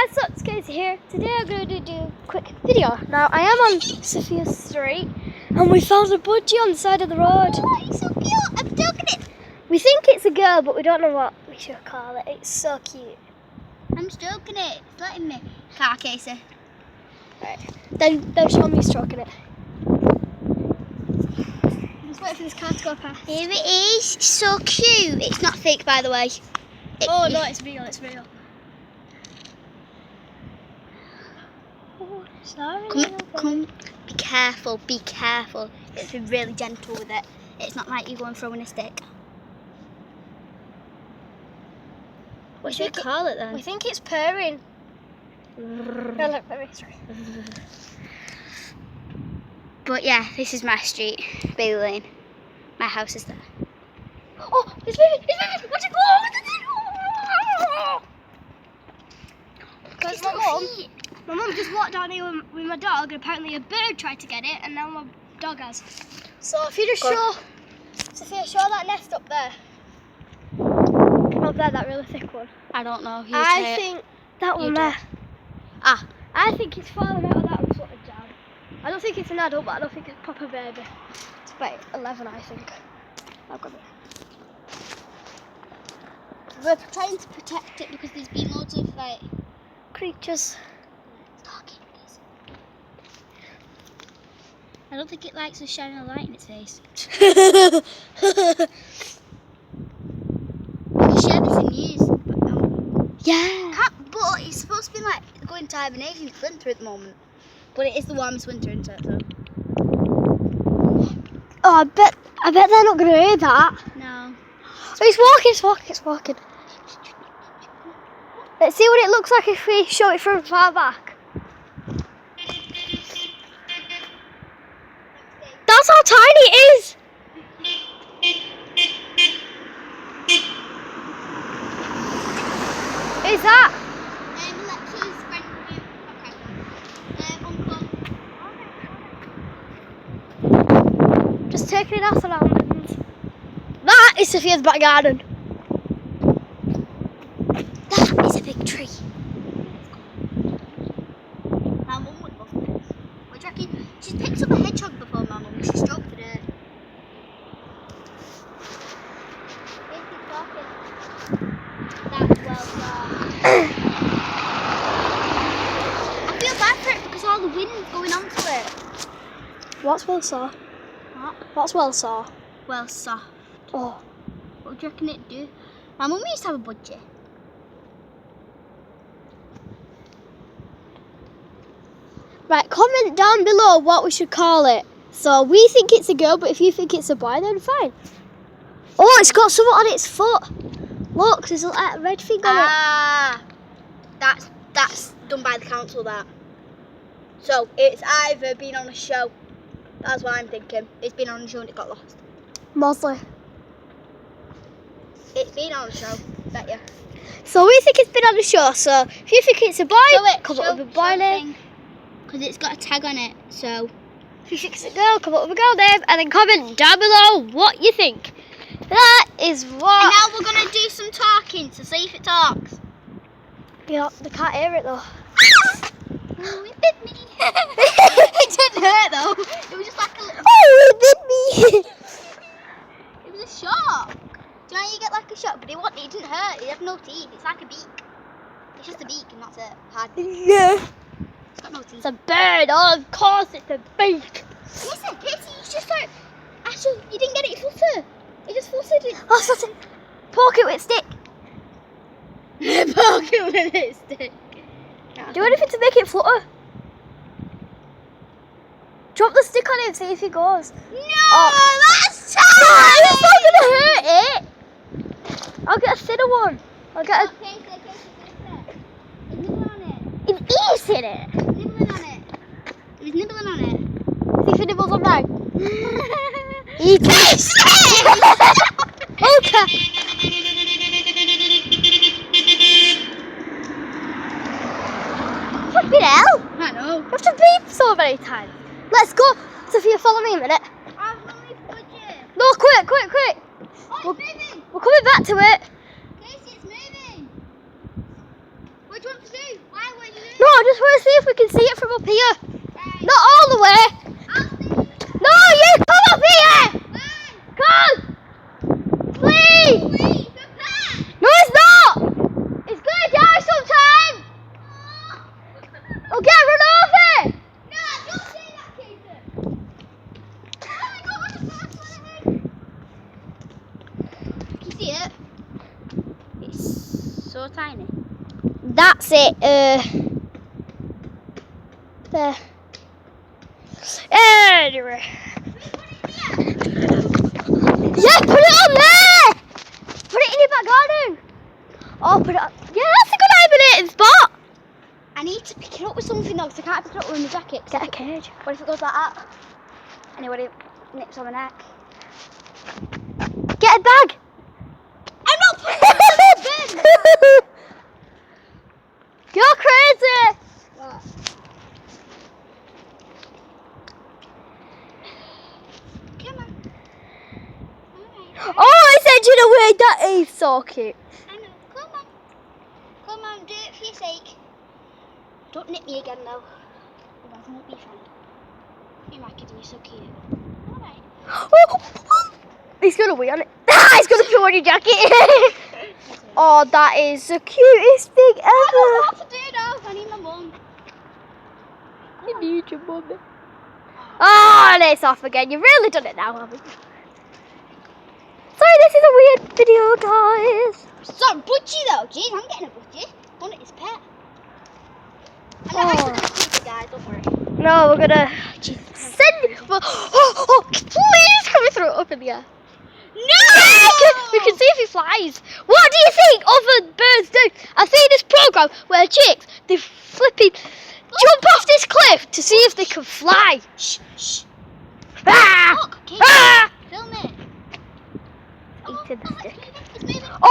Hi, so it's Kacy here. Today I'm going to do a quick video. Now I am on Sophia Street and we found a budgie on the side of the road. Oh, it's so cute. I'm stroking it. We think it's a girl, but we don't know what we should call it. It's so cute. I'm stroking it. It's letting me. Car, Kacy. Right. Then show me stroking it. Just wait for this car to go past. Here it is. It's so cute. It's not fake, by the way. Oh no, it's real. It's real. Oh, sorry. Come. Be careful. Be careful. You have to be really gentle with it. It's not like you're going throwing a stick. What should we call it then? We think it's purring. No, look, sorry. But yeah, this is my street, Bailey Lane. My house is there. Oh, it's moving! It's moving! Watch it go! Because my mum just walked down here with my dog, and apparently a bird tried to get it, and now my dog has. So if you just show Sophia, show that nest up there. Up there, that really thick one. I don't know. I think that one there. Ah. I think it's falling out of that one sort of jam. I don't think it's an adult, but I don't think it's a proper baby. It's about 11, I think. I've got it. We're trying to protect it because there's been loads of like creatures. I don't think it likes us shining a light in its face. We share this in news. Yeah. But it's supposed to be like going to hibernation. It's winter at the moment. But it is the warmest winter, isn't it? So. Oh, I bet they're not going to hear that. No. So it's walking. Let's see what it looks like if we show it from far back. That's how tiny it is. Is that? Just taking it off around. That is Sophia's back garden. That is a big tree. My mum would love this. What do you reckon? She's picked up a hedgehog before, my mum. She stroked it. That's well done. I feel bad for it because all the wind's going onto it. What's well saw? What? What's well saw? Well soft. Oh. What do you reckon it'd do? My mum used to have a budgie. Right, comment down below what we should call it. So we think it's a girl, but if you think it's a boy, then fine. Oh, it's got something on its foot. Look, there's a red thing on it. Ah, that's done by the council, that. So it's either been on a show. That's what I'm thinking. It's been on a show and it got lost. Mosley. It's been on a show, bet you. So we think it's been on the show. So if you think it's a boy, come up with a boy name. Because it's got a tag on it, so. If you think it's a girl, come up with a girl name, and then comment down below what you think. That is what. And now we're gonna do some talking to see if it talks. Yeah, they can't hear it though. Oh, it bit me. It didn't hurt though. It was just like a little. Oh, it bit me. It was a shock. Do you know how you get like a shock? But it didn't hurt. It had no teeth. It's like a beak. It's just a beak and that's it. Hard. Yeah. It's got no teeth. It's a bird. Oh, of course it's a beak. Listen, Kacy, it's just like. Actually, you didn't get it flutter. It just fluttered it. Oh, so poke it with a stick. Poke it with its stick. Do anything to make it flutter. Drop the stick on it and see if it goes. No, that's No, it's not gonna hurt it. I'll get a thinner one. I'll get a. Okay, it's nibbling on it. It's eating it. Nibbling on it. It was nibbling on it. See if it nibbles on mine. Eat it. Okay. Flipping hell. I know. You have to beep so many times. Let's go. Sophia, follow me a minute. I'm only budget. No, quick. Oh, it's moving. We're coming back to it. Kacy, it's moving. Budgie, What do you want to do? Why would you do? No, I just want to see if we can see it from up here. Right. Not all the way. I'll see. No, you come up here. Why? Come. Please. Please, prepare. No, it's not. It's going to die sometime. Okay, run over. No, don't say that, Kacy. I don't want to pass one. Can you see it? It's so tiny. That's it. There. Anyway. Yeah, put it on there. Put it in your back garden. Oh, put it on. Yeah, that's a good hibernating spot. I need to pick it up with something though, because I can't pick it up with my jacket. Get a cage. What if it goes like that? Anybody nips on my neck? Get a bag. I'm not putting it in the bin! You're crazy. What? Come on. Alright. Oh, it's edging away. That is so cute. I know. Come on. Come on, do it for your sake. Don't nip me again though. Otherwise I won't be a friend. You're my kid and you're so cute. Alright. He's gonna wee on it. He's gonna put on your jacket. Oh, that is the cutest thing ever. I don't know what to do now. I need my mum. I need your mummy. Oh, and it's off again. You've really done it now, haven't you? Sorry, this is a weird video, guys. So Budgie though. Jeez, I'm getting a Budgie. I want it as pet. I'm not actually gonna keep it, guys. Don't worry. No, we're gonna send. Oh, please, can we throw it up in the air? No! We can see if he flies. What do you think other birds do? I've seen this program where chicks they flipping jump off this cliff to see if they can fly. Shh, shh. Ah! Look, Kacy, Ah! film it. Eating the stick.